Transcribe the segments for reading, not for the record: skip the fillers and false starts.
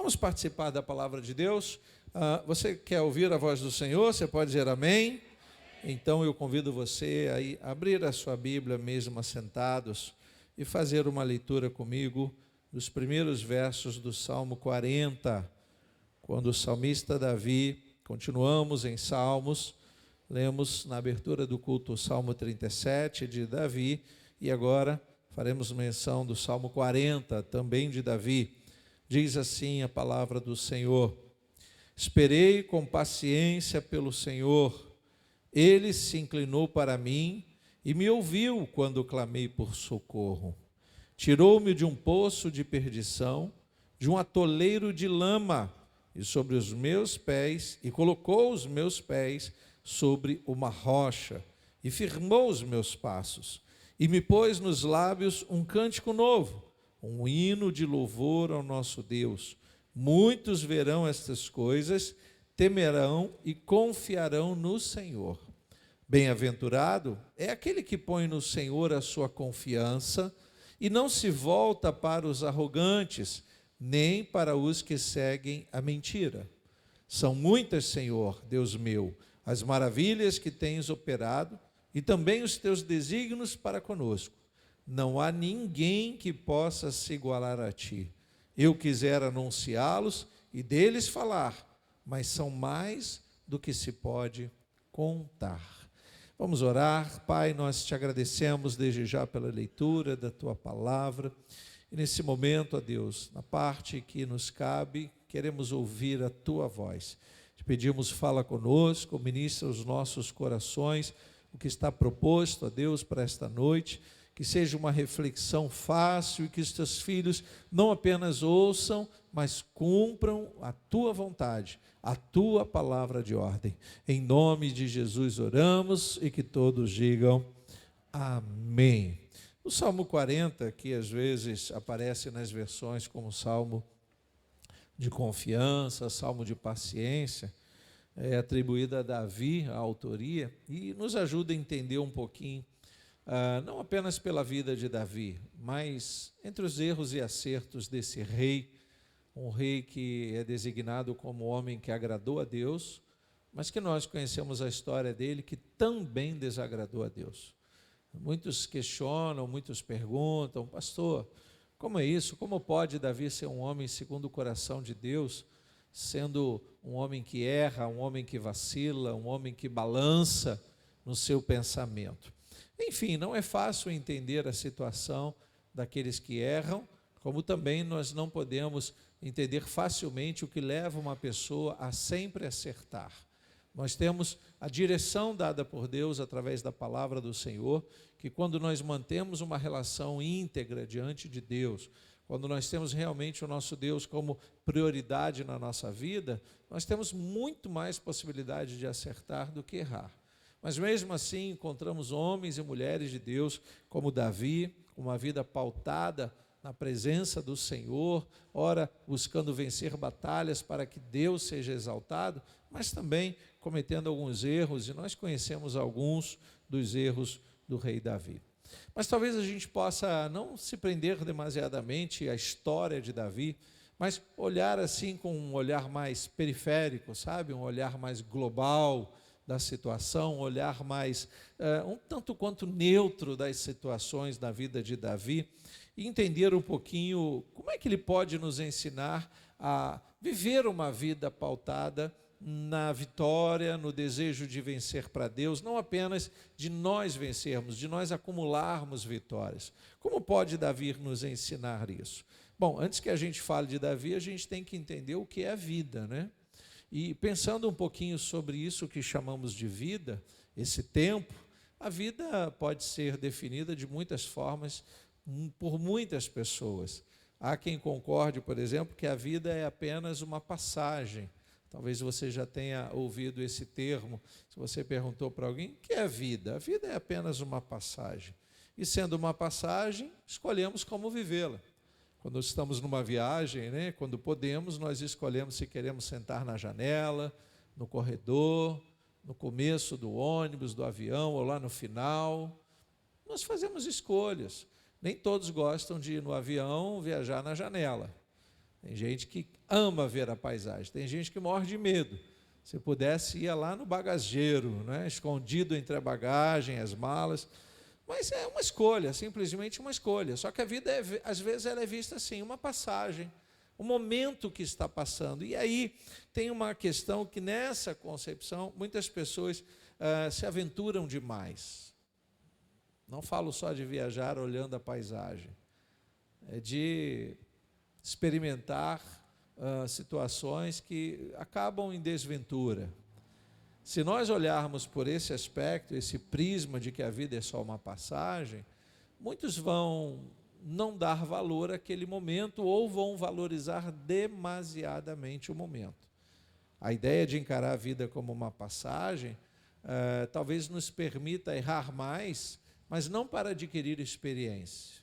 Vamos participar da palavra de Deus. Você quer ouvir a voz do Senhor? Você pode dizer amém? Então eu convido você a abrir a sua Bíblia mesmo assentados e fazer uma leitura comigo dos primeiros versos do Salmo 40, quando o salmista Davi, continuamos em Salmos, lemos na abertura do culto o Salmo 37 de Davi e agora faremos menção do Salmo 40, também de Davi. Diz assim a palavra do Senhor: esperei com paciência pelo Senhor, ele se inclinou para mim e me ouviu quando clamei por socorro. Tirou-me de um poço de perdição, de um atoleiro de lama, e sobre os meus pés, e colocou os meus pés sobre uma rocha, e firmou os meus passos, e me pôs nos lábios um cântico novo, um hino de louvor ao nosso Deus. Muitos verão estas coisas, temerão e confiarão no Senhor. Bem-aventurado é aquele que põe no Senhor a sua confiança e não se volta para os arrogantes, nem para os que seguem a mentira. São muitas, Senhor, Deus meu, as maravilhas que tens operado e também os teus desígnios para conosco. Não há ninguém que possa se igualar a ti. Eu quisera anunciá-los e deles falar, mas são mais do que se pode contar. Vamos orar. Pai, nós te agradecemos desde já pela leitura da tua palavra. E nesse momento, ó Deus, na parte que nos cabe, queremos ouvir a tua voz. Te pedimos, fala conosco, ministra os nossos corações, o que está proposto, ó Deus, para esta noite. Que seja uma reflexão fácil e que os teus filhos não apenas ouçam, mas cumpram a tua vontade, a tua palavra de ordem. Em nome de Jesus oramos e que todos digam amém. O Salmo 40, que às vezes aparece nas versões como Salmo de confiança, Salmo de paciência, é atribuído a Davi, a autoria, e nos ajuda a entender um pouquinho não apenas pela vida de Davi, mas entre os erros e acertos desse rei, um rei que é designado como homem que agradou a Deus, mas que nós conhecemos a história dele, que também desagradou a Deus. Muitos questionam, muitos perguntam, pastor, como é isso? Como pode Davi ser um homem segundo o coração de Deus, sendo um homem que erra, um homem que vacila, um homem que balança no seu pensamento? Enfim, não é fácil entender a situação daqueles que erram, como também nós não podemos entender facilmente o que leva uma pessoa a sempre acertar. Nós temos a direção dada por Deus através da palavra do Senhor, que quando nós mantemos uma relação íntegra diante de Deus, quando nós temos realmente o nosso Deus como prioridade na nossa vida, nós temos muito mais possibilidade de acertar do que errar. Mas mesmo assim encontramos homens e mulheres de Deus como Davi, com uma vida pautada na presença do Senhor, ora buscando vencer batalhas para que Deus seja exaltado, mas também cometendo alguns erros, e nós conhecemos alguns dos erros do rei Davi. Mas talvez a gente possa não se prender demasiadamente à história de Davi, mas olhar assim com um olhar mais periférico, sabe? Um olhar mais global da situação, um olhar mais um tanto quanto neutro das situações da vida de Davi e entender um pouquinho como é que ele pode nos ensinar a viver uma vida pautada na vitória, no desejo de vencer para Deus, não apenas de nós vencermos, de nós acumularmos vitórias. Como pode Davi nos ensinar isso? Bom, antes que a gente fale de Davi, a gente tem que entender o que é a vida, né? E pensando um pouquinho sobre isso que chamamos de vida, esse tempo, a vida pode ser definida de muitas formas por muitas pessoas. Há quem concorde, por exemplo, que a vida é apenas uma passagem. Talvez você já tenha ouvido esse termo, se você perguntou para alguém, o que é a vida? A vida é apenas uma passagem. E sendo uma passagem, escolhemos como vivê-la. Quando estamos numa viagem, né, quando podemos, nós escolhemos se queremos sentar na janela, no corredor, no começo do ônibus, do avião ou lá no final. Nós fazemos escolhas. Nem todos gostam de ir no avião viajar na janela. Tem gente que ama ver a paisagem, tem gente que morre de medo. Se pudesse, ia lá no bagageiro, né? Escondido entre a bagagem, as malas. Mas é uma escolha, simplesmente uma escolha. Só que a vida, às vezes, ela é vista assim, uma passagem, um momento que está passando. E aí tem uma questão que nessa concepção, muitas pessoas se aventuram demais. Não falo só de viajar olhando a paisagem, é de experimentar situações que acabam em desventura. Se nós olharmos por esse aspecto, esse prisma de que a vida é só uma passagem, muitos vão não dar valor àquele momento ou vão valorizar demasiadamente o momento. A ideia de encarar a vida como uma passagem talvez nos permita errar mais, mas não para adquirir experiência.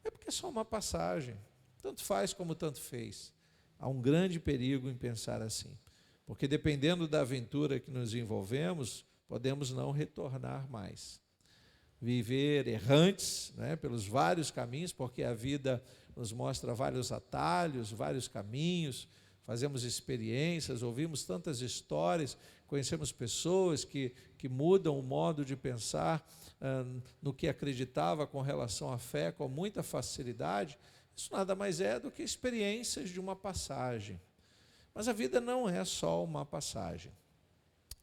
É porque é só uma passagem. Tanto faz como tanto fez. Há um grande perigo em pensar assim. Porque dependendo da aventura que nos envolvemos, podemos não retornar mais. Viver errantes, né, pelos vários caminhos, porque a vida nos mostra vários atalhos, vários caminhos, fazemos experiências, ouvimos tantas histórias, conhecemos pessoas que mudam o modo de pensar no que acreditava com relação à fé com muita facilidade. Isso nada mais é do que experiências de uma passagem. Mas a vida não é só uma passagem.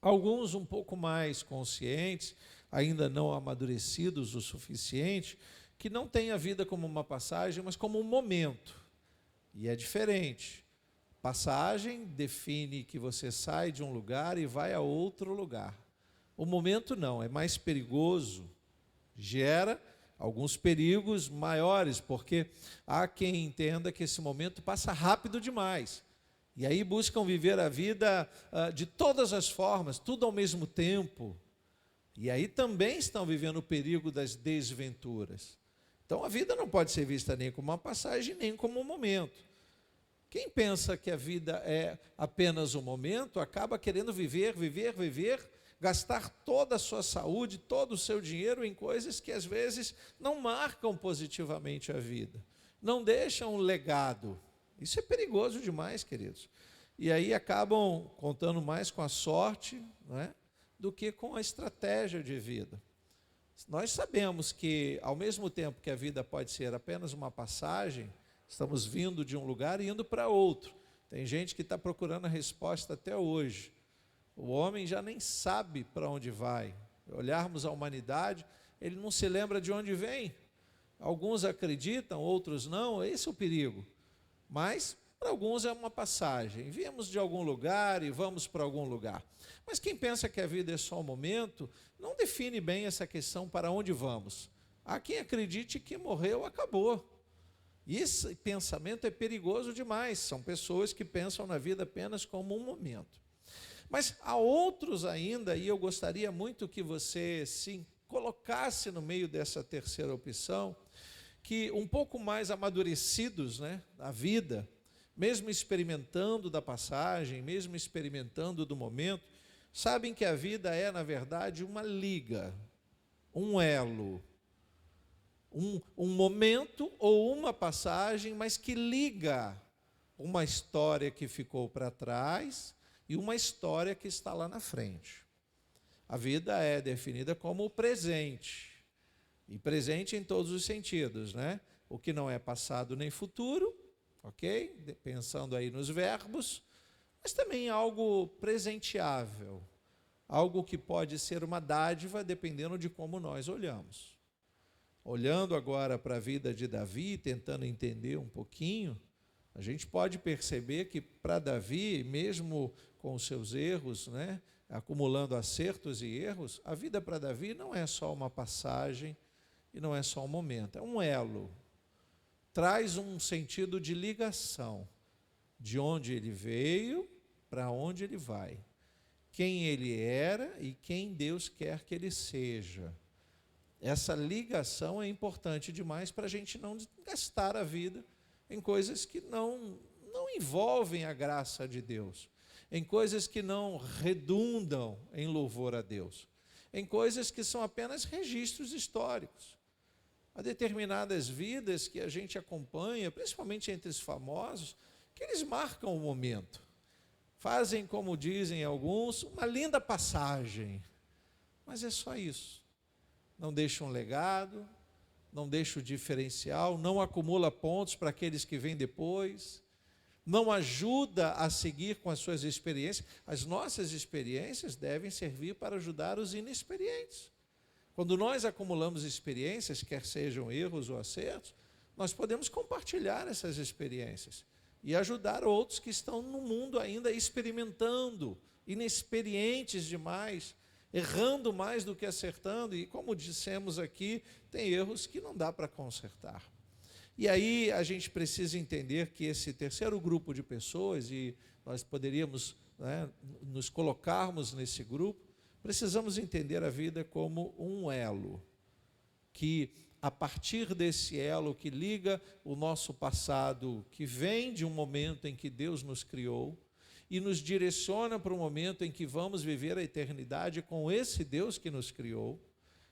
Alguns um pouco mais conscientes, ainda não amadurecidos o suficiente, que não têm a vida como uma passagem, mas como um momento. E é diferente. Passagem define que você sai de um lugar e vai a outro lugar. O momento não, é mais perigoso, gera alguns perigos maiores, porque há quem entenda que esse momento passa rápido demais. E aí buscam viver a vida de todas as formas, tudo ao mesmo tempo. E aí também estão vivendo o perigo das desventuras. Então a vida não pode ser vista nem como uma passagem, nem como um momento. Quem pensa que a vida é apenas um momento, acaba querendo viver, gastar toda a sua saúde, todo o seu dinheiro em coisas que às vezes não marcam positivamente a vida, não deixam um legado. Isso é perigoso demais, queridos. E aí acabam contando mais com a sorte, não é, do que com a estratégia de vida. Nós sabemos que, ao mesmo tempo que a vida pode ser apenas uma passagem, estamos vindo de um lugar e indo para outro. Tem gente que está procurando a resposta até hoje. O homem já nem sabe para onde vai. Olharmos a humanidade, ele não se lembra de onde vem. Alguns acreditam, outros não, esse é o perigo. Mas, para alguns é uma passagem. Viemos de algum lugar e vamos para algum lugar. Mas quem pensa que a vida é só um momento, não define bem essa questão para onde vamos. Há quem acredite que morreu, acabou. Esse pensamento é perigoso demais. São pessoas que pensam na vida apenas como um momento. Mas há outros ainda, e eu gostaria muito que você se colocasse no meio dessa terceira opção, que um pouco mais amadurecidos, né, na vida, mesmo experimentando da passagem, mesmo experimentando do momento, sabem que a vida é, na verdade, uma liga, um elo, um momento ou uma passagem, mas que liga uma história que ficou para trás e uma história que está lá na frente. A vida é definida como o presente, e presente em todos os sentidos, né? O que não é passado nem futuro, ok? Pensando aí nos verbos, mas também algo presenteável, algo que pode ser uma dádiva dependendo de como nós olhamos. Olhando agora para a vida de Davi, tentando entender um pouquinho, a gente pode perceber que para Davi, mesmo com os seus erros, né, acumulando acertos e erros, a vida para Davi não é só uma passagem e não é só um momento, é um elo. Traz um sentido de ligação, de onde ele veio para onde ele vai, quem ele era e quem Deus quer que ele seja. Essa ligação é importante demais para a gente não gastar a vida em coisas que não envolvem a graça de Deus, em coisas que não redundam em louvor a Deus, em coisas que são apenas registros históricos. Há determinadas vidas que a gente acompanha, principalmente entre os famosos, que eles marcam o momento. Fazem, como dizem alguns, uma linda passagem. Mas é só isso. Não deixa um legado, não deixa o diferencial, não acumula pontos para aqueles que vêm depois, não ajuda a seguir com as suas experiências. As nossas experiências devem servir para ajudar os inexperientes. Quando nós acumulamos experiências, quer sejam erros ou acertos, nós podemos compartilhar essas experiências e ajudar outros que estão no mundo ainda experimentando, inexperientes demais, errando mais do que acertando, e como dissemos aqui, tem erros que não dá para consertar. E aí a gente precisa entender que esse terceiro grupo de pessoas, e nós poderíamos, nos colocarmos nesse grupo, precisamos entender a vida como um elo, que a partir desse elo que liga o nosso passado, que vem de um momento em que Deus nos criou, e nos direciona para o momento em que vamos viver a eternidade com esse Deus que nos criou,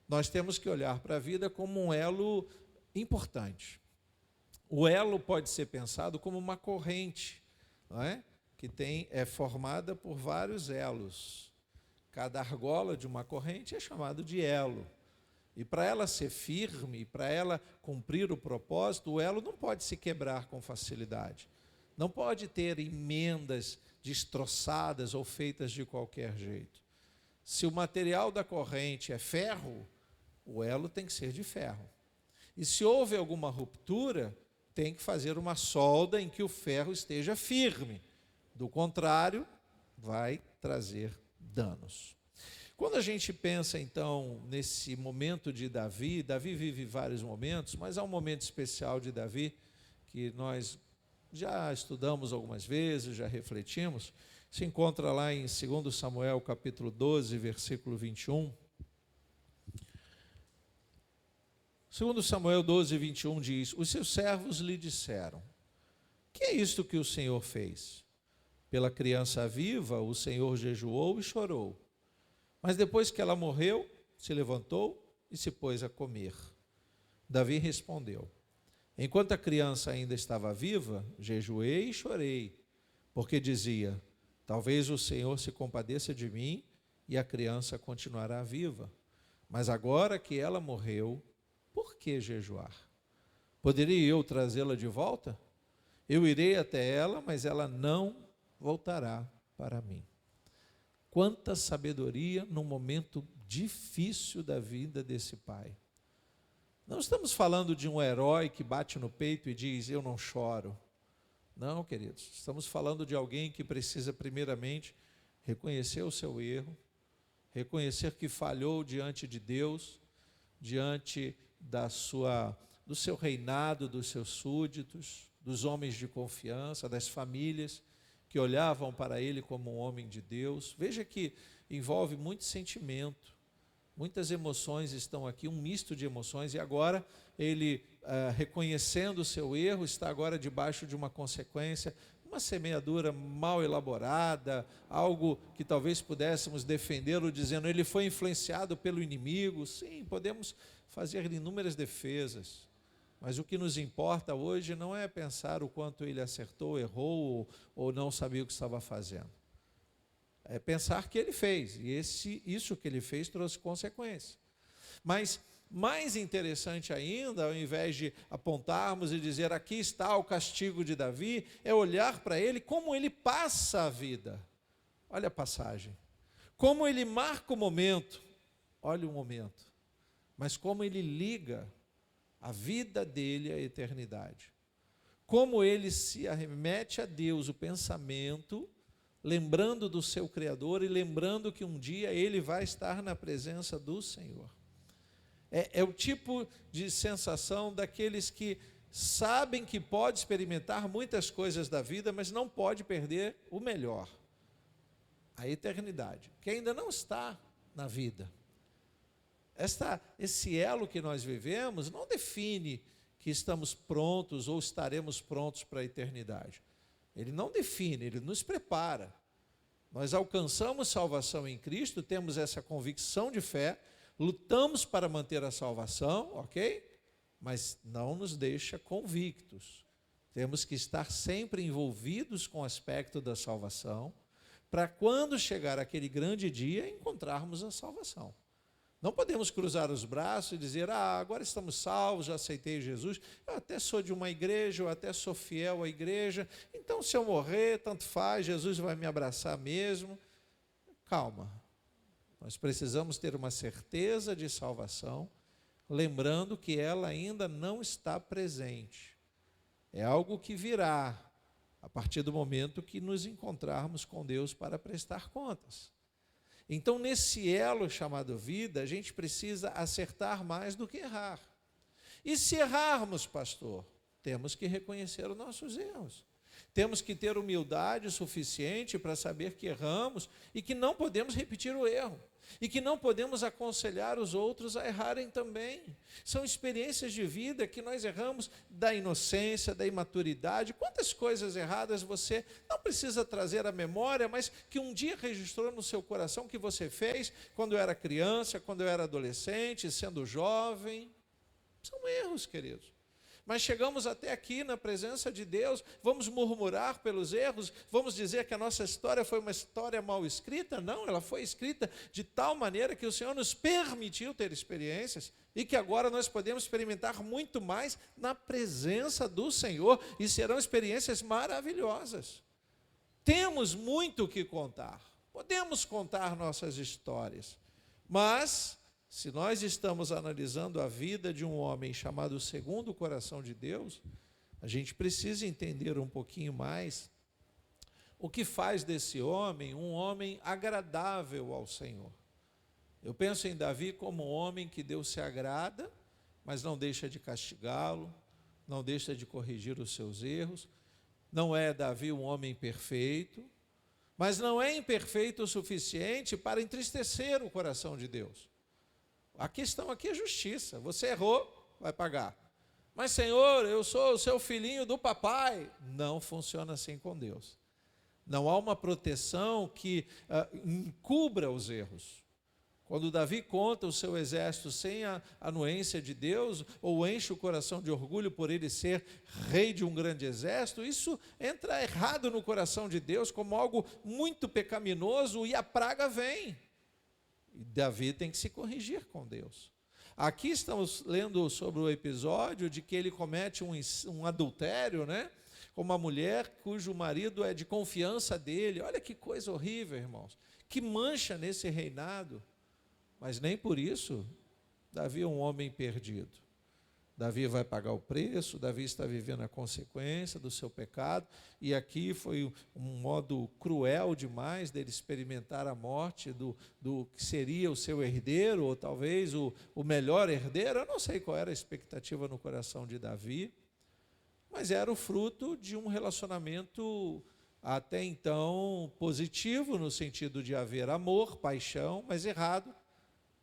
nós temos que olhar para a vida como um elo importante. O elo pode ser pensado como uma corrente, não é? Que é formada por vários elos. Cada argola de uma corrente é chamado de elo. E para ela ser firme, para ela cumprir o propósito, o elo não pode se quebrar com facilidade. Não pode ter emendas destroçadas ou feitas de qualquer jeito. Se o material da corrente é ferro, o elo tem que ser de ferro. E se houve alguma ruptura, tem que fazer uma solda em que o ferro esteja firme. Do contrário, vai trazer danos. Quando a gente pensa, então, nesse momento de Davi, Davi vive vários momentos, mas há um momento especial de Davi que nós já estudamos algumas vezes, já refletimos, se encontra lá em 2 Samuel, capítulo 12, versículo 21. 2 Samuel 12, 21 diz: os seus servos lhe disseram: que é isto que o Senhor fez? Pela criança viva, o Senhor jejuou e chorou. Mas depois que ela morreu, se levantou e se pôs a comer. Davi respondeu: enquanto a criança ainda estava viva, jejuei e chorei, porque dizia: talvez o Senhor se compadeça de mim e a criança continuará viva. Mas agora que ela morreu, por que jejuar? Poderia eu trazê-la de volta? Eu irei até ela, mas ela não voltará para mim. Quanta sabedoria num momento difícil da vida desse pai. Não estamos falando de um herói que bate no peito e diz: eu não choro. Não, queridos, estamos falando de alguém que precisa primeiramente reconhecer o seu erro, reconhecer que falhou diante de Deus, diante do seu reinado, dos seus súditos, dos homens de confiança, das famílias que olhavam para ele como um homem de Deus. Veja que envolve muito sentimento, muitas emoções estão aqui, um misto de emoções, e agora ele, reconhecendo o seu erro, está agora debaixo de uma consequência, uma semeadura mal elaborada, algo que talvez pudéssemos defendê-lo dizendo: ele foi influenciado pelo inimigo. Sim, podemos fazer inúmeras defesas, mas o que nos importa hoje não é pensar o quanto ele acertou, errou ou não sabia o que estava fazendo. É pensar que ele fez, e isso que ele fez trouxe consequências. Mas mais interessante ainda, ao invés de apontarmos e dizer: aqui está o castigo de Davi, é olhar para ele como ele passa a vida. Olha a passagem. Como ele marca o momento, olha o momento. Mas como ele liga a vida dele à eternidade. Como ele se arremete a Deus, o pensamento, lembrando do seu Criador e lembrando que um dia ele vai estar na presença do Senhor. É o tipo de sensação daqueles que sabem que pode experimentar muitas coisas da vida, mas não pode perder o melhor, a eternidade, que ainda não está na vida. Esse elo que nós vivemos não define que estamos prontos ou estaremos prontos para a eternidade. Ele não define, ele nos prepara. Nós alcançamos salvação em Cristo, temos essa convicção de fé, lutamos para manter a salvação, ok? Mas não nos deixa convictos. Temos que estar sempre envolvidos com o aspecto da salvação, para quando chegar aquele grande dia, encontrarmos a salvação. Não podemos cruzar os braços e dizer, agora estamos salvos, já aceitei Jesus, eu até sou de uma igreja, eu até sou fiel à igreja, então se eu morrer, tanto faz, Jesus vai me abraçar mesmo. Calma, nós precisamos ter uma certeza de salvação, lembrando que ela ainda não está presente. É algo que virá a partir do momento que nos encontrarmos com Deus para prestar contas. Então, nesse elo chamado vida, a gente precisa acertar mais do que errar. E se errarmos, pastor, temos que reconhecer os nossos erros. Temos que ter humildade suficiente para saber que erramos e que não podemos repetir o erro. E que não podemos aconselhar os outros a errarem também. São experiências de vida que nós erramos da inocência, da imaturidade. Quantas coisas erradas você não precisa trazer à memória, mas que um dia registrou no seu coração que você fez quando era criança, quando era adolescente, sendo jovem. São erros, queridos. Mas chegamos até aqui na presença de Deus, vamos murmurar pelos erros, vamos dizer que a nossa história foi uma história mal escrita? Não, ela foi escrita de tal maneira que o Senhor nos permitiu ter experiências e que agora nós podemos experimentar muito mais na presença do Senhor e serão experiências maravilhosas. Temos muito o que contar, podemos contar nossas histórias, mas se nós estamos analisando a vida de um homem chamado segundo o coração de Deus, a gente precisa entender um pouquinho mais o que faz desse homem um homem agradável ao Senhor. Eu penso em Davi como um homem que Deus se agrada, mas não deixa de castigá-lo, não deixa de corrigir os seus erros. Não é Davi um homem perfeito, mas não é imperfeito o suficiente para entristecer o coração de Deus. A questão aqui é justiça. Você errou, vai pagar. Mas, Senhor, eu sou o seu filhinho do papai. Não funciona assim com Deus. Não há uma proteção que encubra os erros. Quando Davi conta o seu exército sem a anuência de Deus, ou enche o coração de orgulho por ele ser rei de um grande exército, isso entra errado no coração de Deus como algo muito pecaminoso e a praga vem. E Davi tem que se corrigir com Deus. Aqui estamos lendo sobre o episódio de que ele comete um adultério, né? Com uma mulher cujo marido é de confiança dele. Olha que coisa horrível, irmãos. Que mancha nesse reinado. Mas nem por isso Davi é um homem perdido. Davi vai pagar o preço, Davi está vivendo a consequência do seu pecado, e aqui foi um modo cruel demais dele experimentar a morte do que seria o seu herdeiro, ou talvez o melhor herdeiro. Eu não sei qual era a expectativa no coração de Davi, mas era o fruto de um relacionamento até então positivo, no sentido de haver amor, paixão, mas errado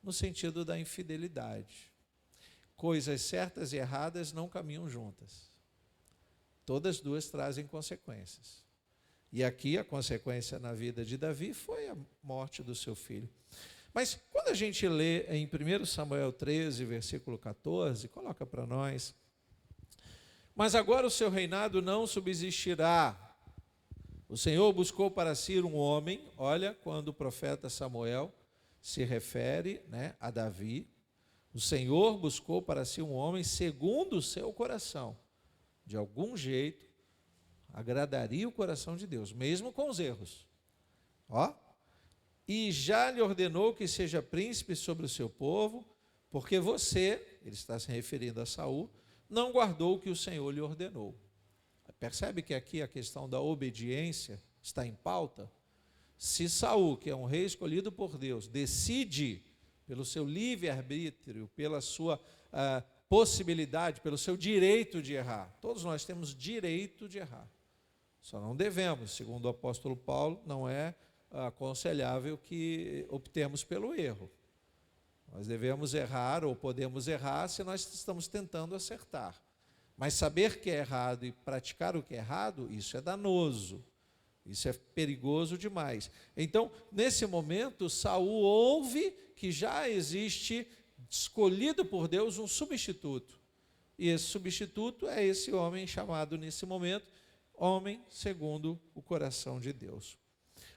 no sentido da infidelidade. Coisas certas e erradas não caminham juntas. Todas duas trazem consequências. E aqui a consequência na vida de Davi foi a morte do seu filho. Mas quando a gente lê em 1 Samuel 13, versículo 14, coloca para nós: mas agora o seu reinado não subsistirá. O Senhor buscou para si um homem. Olha, quando o profeta Samuel se refere, né, a Davi, o Senhor buscou para si um homem segundo o seu coração. De algum jeito, agradaria o coração de Deus, mesmo com os erros. E já lhe ordenou que seja príncipe sobre o seu povo, porque você, ele está se referindo a Saul, não guardou o que o Senhor lhe ordenou. Percebe que aqui a questão da obediência está em pauta? Se Saul, que é um rei escolhido por Deus, decide pelo seu livre-arbítrio, pela sua possibilidade, pelo seu direito de errar. Todos nós temos direito de errar. Só não devemos, segundo o apóstolo Paulo, não é aconselhável que optemos pelo erro. Nós devemos errar ou podemos errar se nós estamos tentando acertar. Mas saber que é errado e praticar o que é errado, isso é danoso. Isso é perigoso demais. Então, nesse momento, Saul ouve que já existe, escolhido por Deus, um substituto. E esse substituto é esse homem chamado nesse momento, homem segundo o coração de Deus.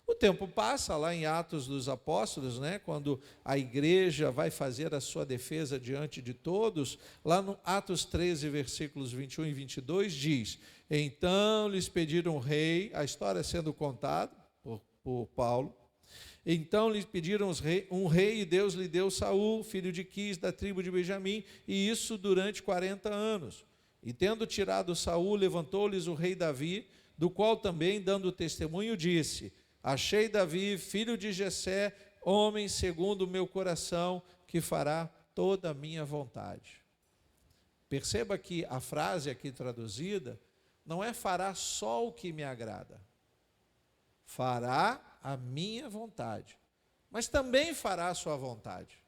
O tempo passa lá em Atos dos Apóstolos, quando a igreja vai fazer a sua defesa diante de todos, lá no Atos 13, versículos 21 e 22, diz: então lhes pediram um rei, a história sendo contada por Paulo, então lhes pediram um rei e Deus lhe deu Saul, filho de Quis, da tribo de Benjamim, e isso durante 40 anos. E tendo tirado Saul, levantou-lhes o rei Davi, do qual também, dando testemunho, disse: achei Davi, filho de Jessé, homem segundo o meu coração, que fará toda a minha vontade. Perceba que a frase aqui traduzida não é fará só o que me agrada. Fará a minha vontade, mas também fará a sua vontade.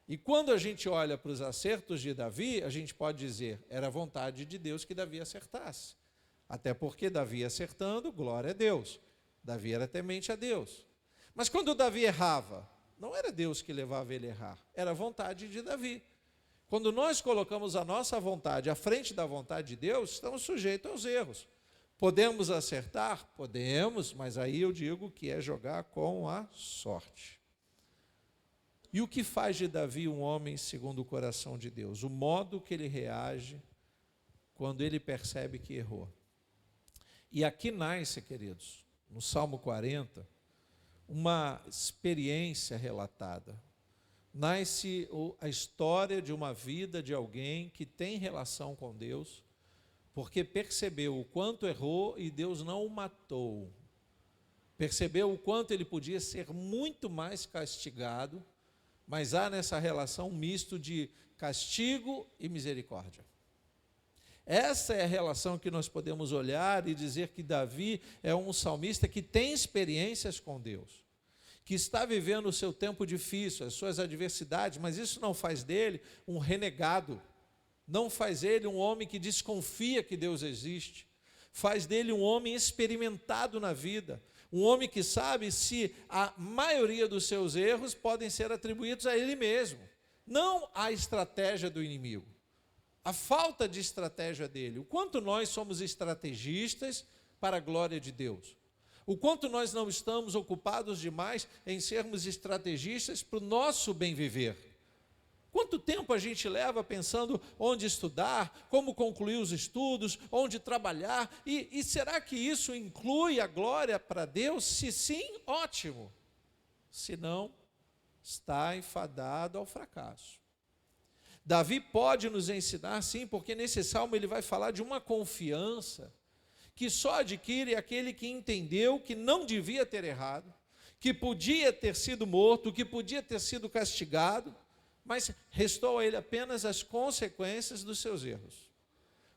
E quando a gente olha para os acertos de Davi, a gente pode dizer, era a vontade de Deus que Davi acertasse. Até porque Davi acertando, glória a Deus. Davi era temente a Deus. Mas quando Davi errava, não era Deus que levava ele a errar, era a vontade de Davi. Quando nós colocamos a nossa vontade à frente da vontade de Deus, estamos sujeitos aos erros. Podemos acertar? Podemos, mas aí eu digo que é jogar com a sorte. E o que faz de Davi um homem segundo o coração de Deus? O modo que ele reage quando ele percebe que errou. E aqui nasce, queridos, no Salmo 40, uma experiência relatada. Nasce a história de uma vida de alguém que tem relação com Deus, porque percebeu o quanto errou e Deus não o matou. Percebeu o quanto ele podia ser muito mais castigado, mas há nessa relação um misto de castigo e misericórdia. Essa é a relação que nós podemos olhar e dizer que Davi é um salmista que tem experiências com Deus, que está vivendo o seu tempo difícil, as suas adversidades, mas isso não faz dele um renegado, não faz ele um homem que desconfia que Deus existe, faz dele um homem experimentado na vida, um homem que sabe se a maioria dos seus erros podem ser atribuídos a ele mesmo, não à estratégia do inimigo, a falta de estratégia dele. O quanto nós somos estrategistas para a glória de Deus, o quanto nós não estamos ocupados demais em sermos estrategistas para o nosso bem viver. Quanto tempo a gente leva pensando onde estudar, como concluir os estudos, onde trabalhar, e será que isso inclui a glória para Deus? Se sim, ótimo. Se não, está enfadado ao fracasso. Davi pode nos ensinar, sim, porque nesse salmo ele vai falar de uma confiança que só adquire aquele que entendeu que não devia ter errado, que podia ter sido morto, que podia ter sido castigado, mas restou a ele apenas as consequências dos seus erros.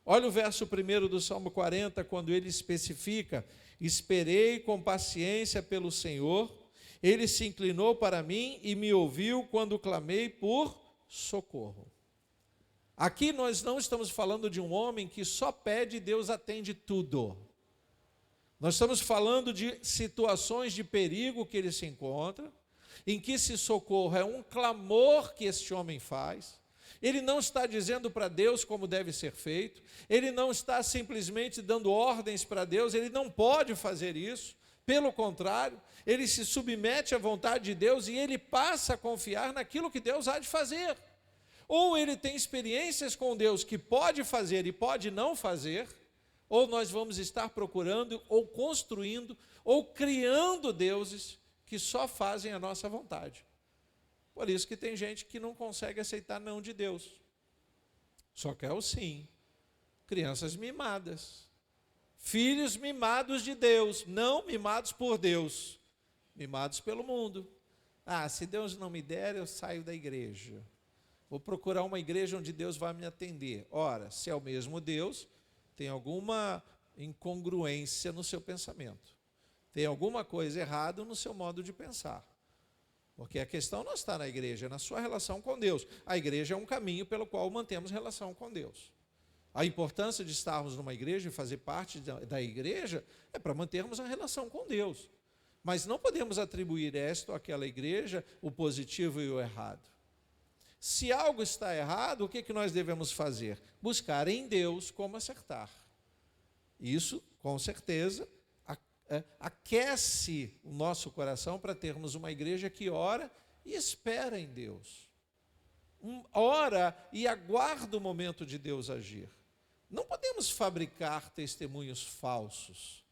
Olha o verso 1 do Salmo 40, quando ele especifica: esperei com paciência pelo Senhor, ele se inclinou para mim e me ouviu quando clamei por socorro. Aqui nós não estamos falando de um homem que só pede e Deus atende tudo. Nós estamos falando de situações de perigo que ele se encontra, em que esse socorro é um clamor que este homem faz. Ele não está dizendo para Deus como deve ser feito, ele não está simplesmente dando ordens para Deus, ele não pode fazer isso. Pelo contrário, ele se submete à vontade de Deus e ele passa a confiar naquilo que Deus há de fazer. Ou ele tem experiências com Deus que pode fazer e pode não fazer, ou nós vamos estar procurando, ou construindo, ou criando deuses que só fazem a nossa vontade. Por isso que tem gente que não consegue aceitar não de Deus. Só quer o sim. Crianças mimadas. Filhos mimados de Deus, não mimados por Deus, mimados pelo mundo. Se Deus não me der, eu saio da igreja. Vou procurar uma igreja onde Deus vai me atender. Ora, se é o mesmo Deus, tem alguma incongruência no seu pensamento. Tem alguma coisa errada no seu modo de pensar. Porque a questão não está na igreja, é na sua relação com Deus. A igreja é um caminho pelo qual mantemos relação com Deus. A importância de estarmos numa igreja e fazer parte da igreja é para mantermos a relação com Deus. Mas não podemos atribuir esta ou aquela igreja o positivo e o errado. Se algo está errado, o que nós devemos fazer? Buscar em Deus como acertar. Isso, com certeza, aquece o nosso coração para termos uma igreja que ora e espera em Deus. Ora e aguarda o momento de Deus agir. Não podemos fabricar testemunhos falsos.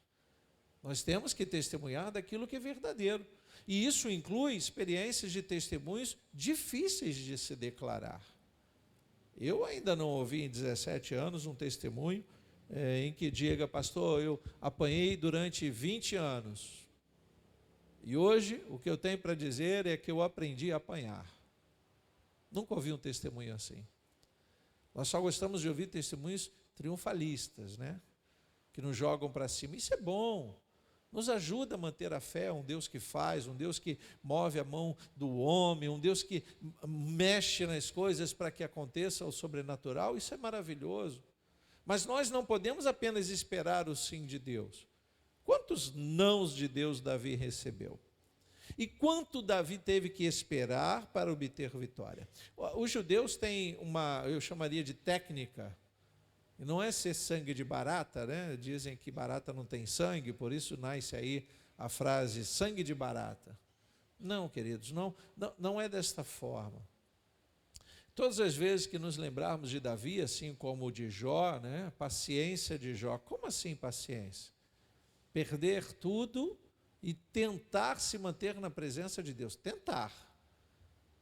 Nós temos que testemunhar daquilo que é verdadeiro. E isso inclui experiências de testemunhos difíceis de se declarar. Eu ainda não ouvi em 17 anos um testemunho em que diga: pastor, eu apanhei durante 20 anos. E hoje o que eu tenho para dizer é que eu aprendi a apanhar. Nunca ouvi um testemunho assim. Nós só gostamos de ouvir testemunhos triunfalistas, né? Que nos jogam para cima. Isso é bom. Nos ajuda a manter a fé, um Deus que faz, um Deus que move a mão do homem, um Deus que mexe nas coisas para que aconteça o sobrenatural. Isso é maravilhoso. Mas nós não podemos apenas esperar o sim de Deus. Quantos nãos de Deus Davi recebeu? E quanto Davi teve que esperar para obter vitória? Os judeus têm eu chamaria de técnica. E não é ser sangue de barata, né? Dizem que barata não tem sangue, por isso nasce aí a frase sangue de barata. Não, queridos, não é desta forma. Todas as vezes que nos lembrarmos de Davi, assim como de Jó, né? A paciência de Jó. Como assim paciência? Perder tudo e tentar se manter na presença de Deus. Tentar.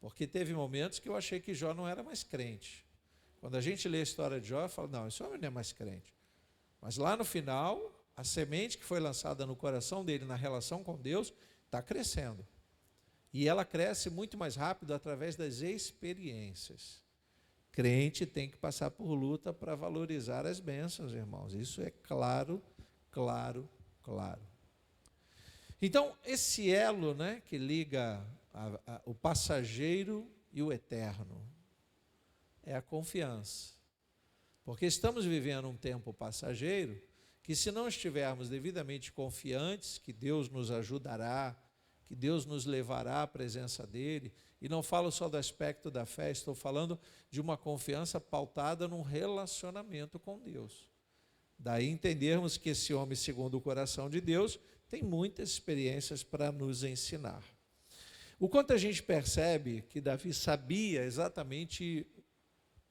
Porque teve momentos que eu achei que Jó não era mais crente. Quando a gente lê a história de Jó, eu falo: não, esse homem não é mais crente. Mas lá no final, a semente que foi lançada no coração dele, na relação com Deus, está crescendo. E ela cresce muito mais rápido através das experiências. Crente tem que passar por luta para valorizar as bênçãos, irmãos. Isso é claro, claro, claro. Então, esse elo, né, que liga o passageiro e o eterno é a confiança. Porque estamos vivendo um tempo passageiro que, se não estivermos devidamente confiantes que Deus nos ajudará, que Deus nos levará à presença dele, e não falo só do aspecto da fé, estou falando de uma confiança pautada num relacionamento com Deus. Daí entendermos que esse homem, segundo o coração de Deus, tem muitas experiências para nos ensinar. O quanto a gente percebe que Davi sabia exatamente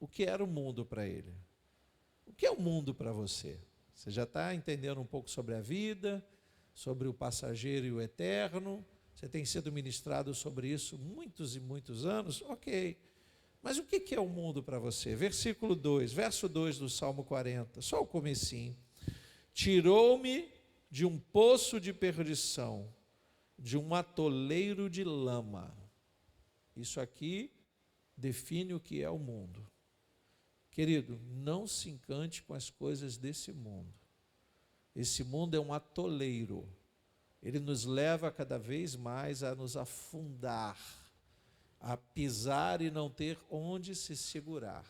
o que era o mundo para ele. O que é o mundo para você? Você já está entendendo um pouco sobre a vida, sobre o passageiro e o eterno? Você tem sido ministrado sobre isso muitos e muitos anos? Ok. Mas o que é o mundo para você? Versículo 2, verso 2 do Salmo 40, só o comecinho. Tirou-me de um poço de perdição, de um atoleiro de lama. Isso aqui define o que é o mundo. Querido, não se encante com as coisas desse mundo. Esse mundo é um atoleiro. Ele nos leva cada vez mais a nos afundar, a pisar e não ter onde se segurar.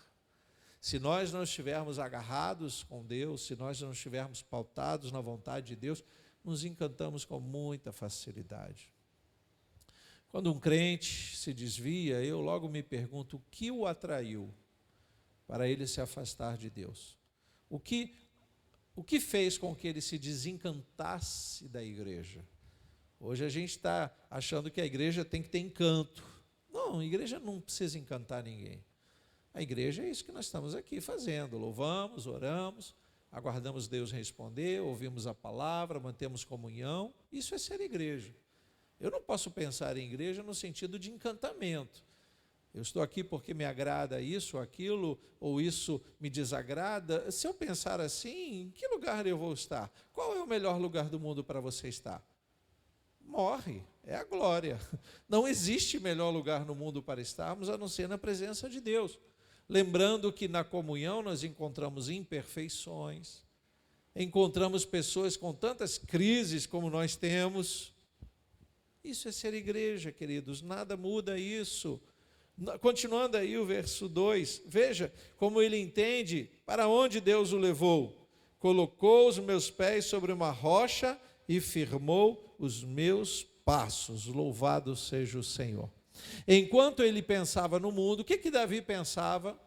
Se nós não estivermos agarrados com Deus, se nós não estivermos pautados na vontade de Deus, nos encantamos com muita facilidade. Quando um crente se desvia, eu logo me pergunto o que o atraiu para ele se afastar de Deus. O que fez com que ele se desencantasse da igreja? Hoje a gente está achando que a igreja tem que ter encanto. Não, a igreja não precisa encantar ninguém. A igreja é isso que nós estamos aqui fazendo. Louvamos, oramos, aguardamos Deus responder, ouvimos a palavra, mantemos comunhão. Isso é ser igreja. Eu não posso pensar em igreja no sentido de encantamento. Eu estou aqui porque me agrada isso ou aquilo, ou isso me desagrada. Se eu pensar assim, em que lugar eu vou estar? Qual é o melhor lugar do mundo para você estar? Morre, é a glória. Não existe melhor lugar no mundo para estarmos a não ser na presença de Deus. Lembrando que na comunhão nós encontramos imperfeições, encontramos pessoas com tantas crises como nós temos. Isso é ser igreja, queridos, nada muda isso. Continuando aí o verso 2, veja como ele entende para onde Deus o levou. Colocou os meus pés sobre uma rocha e firmou os meus passos. Louvado seja o Senhor. Enquanto ele pensava no mundo, o que Davi pensava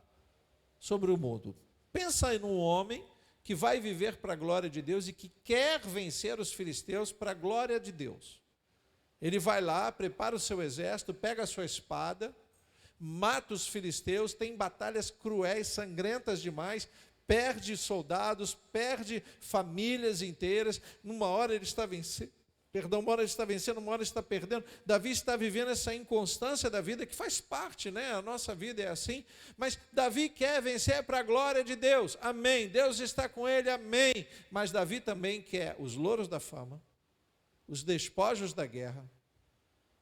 sobre o mundo? Pensa aí num homem que vai viver para a glória de Deus e que quer vencer os filisteus para a glória de Deus. Ele vai lá, prepara o seu exército, pega a sua espada, mata os filisteus, tem batalhas cruéis, sangrentas demais, perde soldados, perde famílias inteiras. Uma hora ele está vencendo, uma hora ele está vencendo, uma hora ele está perdendo. Davi está vivendo essa inconstância da vida, que faz parte, né? A nossa vida é assim. Mas Davi quer vencer para a glória de Deus, amém. Deus está com ele, amém. Mas Davi também quer os louros da fama, os despojos da guerra,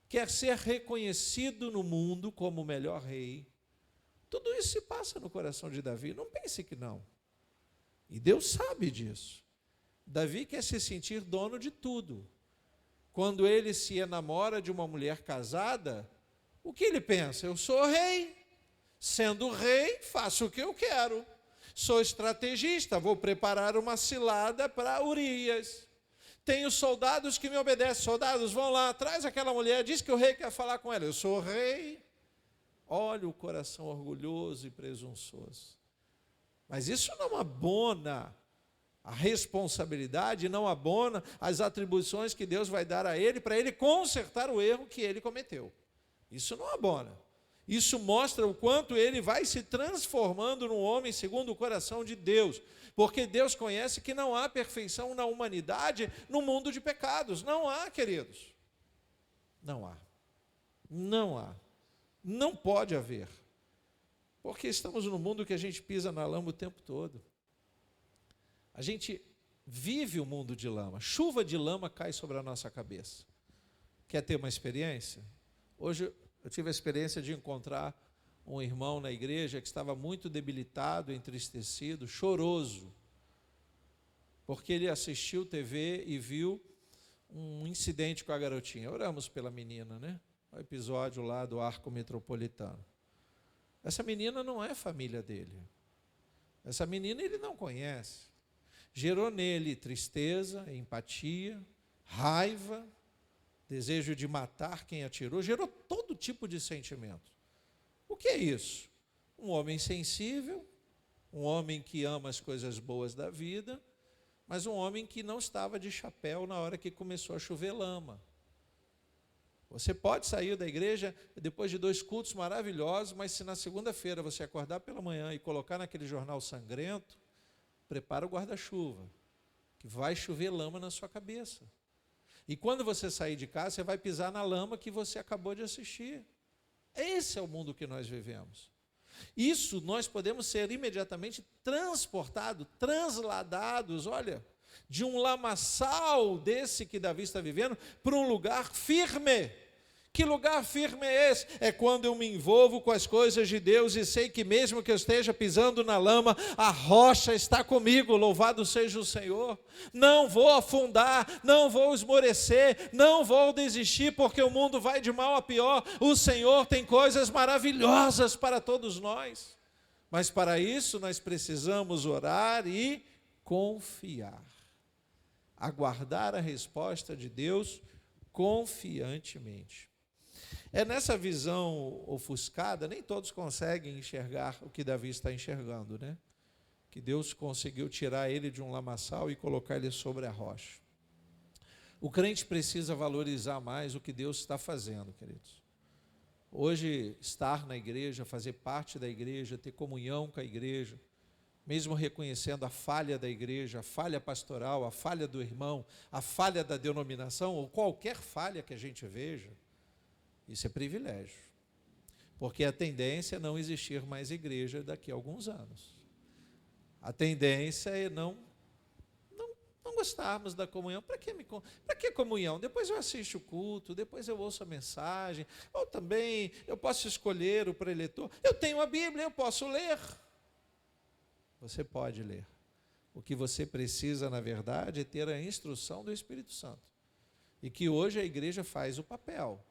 quer ser reconhecido no mundo como o melhor rei. Tudo isso se passa no coração de Davi, não pense que não. E Deus sabe disso. Davi quer se sentir dono de tudo. Quando ele se enamora de uma mulher casada, o que ele pensa? Eu sou rei. Sendo rei, faço o que eu quero. Sou estrategista, vou preparar uma cilada para Urias. Tenho soldados que me obedecem. Soldados, vão lá, traz aquela mulher, diz que o rei quer falar com ela. Eu sou rei. Olha o coração orgulhoso e presunçoso. Mas isso não abona a responsabilidade, não abona as atribuições que Deus vai dar a ele para ele consertar o erro que ele cometeu. Isso não abona. Isso mostra o quanto ele vai se transformando num homem segundo o coração de Deus. Porque Deus conhece que não há perfeição na humanidade no mundo de pecados. Não há, queridos. Não há. Não há. Não pode haver. Porque estamos num mundo que a gente pisa na lama o tempo todo. A gente vive o mundo de lama. Chuva de lama cai sobre a nossa cabeça. Quer ter uma experiência? Hoje eu tive a experiência de encontrar um irmão na igreja que estava muito debilitado, entristecido, choroso, porque ele assistiu TV e viu um incidente com a garotinha. Oramos pela menina, né? O episódio lá do Arco Metropolitano. Essa menina não é família dele. Essa menina ele não conhece. Gerou nele tristeza, empatia, raiva, desejo de matar quem atirou, gerou todo tipo de sentimento. O que é isso? Um homem sensível, um homem que ama as coisas boas da vida, mas um homem que não estava de chapéu na hora que começou a chover lama. Você pode sair da igreja depois de 2 cultos maravilhosos, mas se na segunda-feira você acordar pela manhã e colocar naquele jornal sangrento, prepara o guarda-chuva, que vai chover lama na sua cabeça. E quando você sair de casa, você vai pisar na lama que você acabou de assistir. Esse é o mundo que nós vivemos. Isso nós podemos ser imediatamente transportados, transladados, olha, de um lamaçal desse que Davi está vivendo, para um lugar firme. Que lugar firme é esse? É quando eu me envolvo com as coisas de Deus e sei que mesmo que eu esteja pisando na lama, a rocha está comigo, louvado seja o Senhor. Não vou afundar, não vou esmorecer, não vou desistir, porque o mundo vai de mal a pior. O Senhor tem coisas maravilhosas para todos nós. Mas para isso nós precisamos orar e confiar. Aguardar a resposta de Deus confiantemente. É nessa visão ofuscada, nem todos conseguem enxergar o que Davi está enxergando, né? Que Deus conseguiu tirar ele de um lamaçal e colocar ele sobre a rocha. O crente precisa valorizar mais o que Deus está fazendo, queridos. Hoje, estar na igreja, fazer parte da igreja, ter comunhão com a igreja, mesmo reconhecendo a falha da igreja, a falha pastoral, a falha do irmão, a falha da denominação, ou qualquer falha que a gente veja, isso é privilégio. Porque a tendência é não existir mais igreja daqui a alguns anos. A tendência é não gostarmos da comunhão. Para que comunhão? Depois eu assisto o culto, depois eu ouço a mensagem, ou também eu posso escolher o preletor. Eu tenho a Bíblia, eu posso ler. Você pode ler. O que você precisa, na verdade, é ter a instrução do Espírito Santo. E que hoje a igreja faz o papel.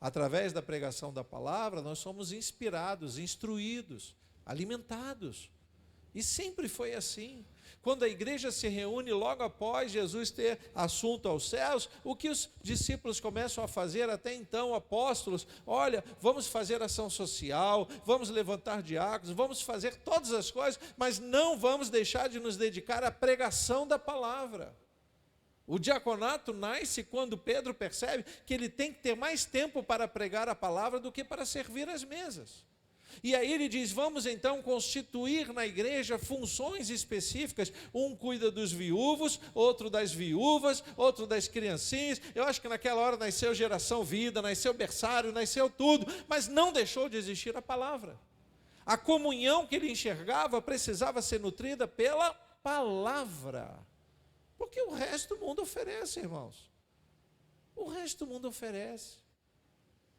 Através da pregação da palavra, nós somos inspirados, instruídos, alimentados. E sempre foi assim. Quando a igreja se reúne logo após Jesus ter assunto aos céus, o que os discípulos começam a fazer até então, apóstolos? Olha, vamos fazer ação social, vamos levantar diáconos, vamos fazer todas as coisas, mas não vamos deixar de nos dedicar à pregação da palavra. O diaconato nasce quando Pedro percebe que ele tem que ter mais tempo para pregar a palavra do que para servir as mesas. E aí ele diz, vamos então constituir na igreja funções específicas, um cuida dos viúvos, outro das viúvas, outro das criancinhas. Eu acho que naquela hora nasceu Geração Vida, nasceu berçário, nasceu tudo, mas não deixou de existir a palavra. A comunhão que ele enxergava precisava ser nutrida pela palavra, porque o resto do mundo oferece, irmãos. O resto do mundo oferece.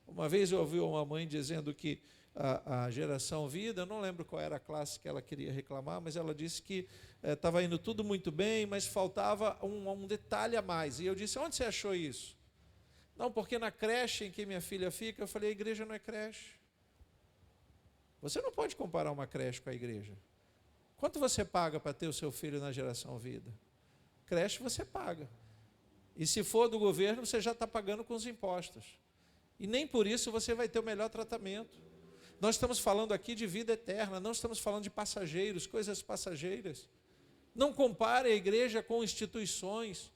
Uma vez eu ouvi uma mãe dizendo que a Geração Vida, eu não lembro qual era a classe que ela queria reclamar, mas ela disse que estava indo tudo muito bem, mas faltava um detalhe a mais. E eu disse, onde você achou isso? Não, porque na creche em que minha filha fica, eu falei, a igreja não é creche. Você não pode comparar uma creche com a igreja. Quanto você paga para ter o seu filho na Geração Vida? Creche você paga. E se for do governo, você já está pagando com os impostos. E nem por isso você vai ter o melhor tratamento. Nós estamos falando aqui de vida eterna, não estamos falando de passageiros, coisas passageiras. Não compare a igreja com instituições.